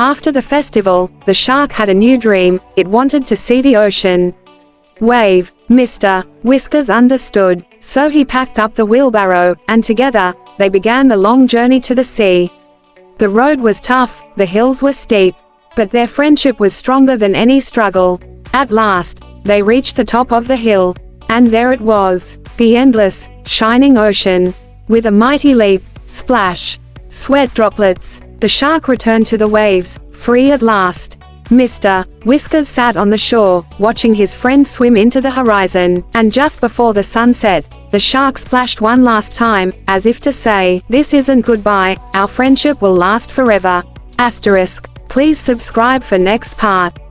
After the festival, the shark had a new dream. It wanted to see the ocean. Wave. Mr. Whiskers understood, so he packed up the wheelbarrow, and together, they began the long journey to the sea. The road was tough, the hills were steep, but their friendship was stronger than any struggle. At last, they reached the top of the hill, and there it was, the endless, shining ocean. With a mighty leap, splash, sweat droplets, the shark returned to the waves, free at last. Mr. Whiskers sat on the shore, watching his friend swim into the horizon, and just before the sun set, the shark splashed one last time, as if to say, "This isn't goodbye, our friendship will last forever." Asterisk. Please subscribe for next part.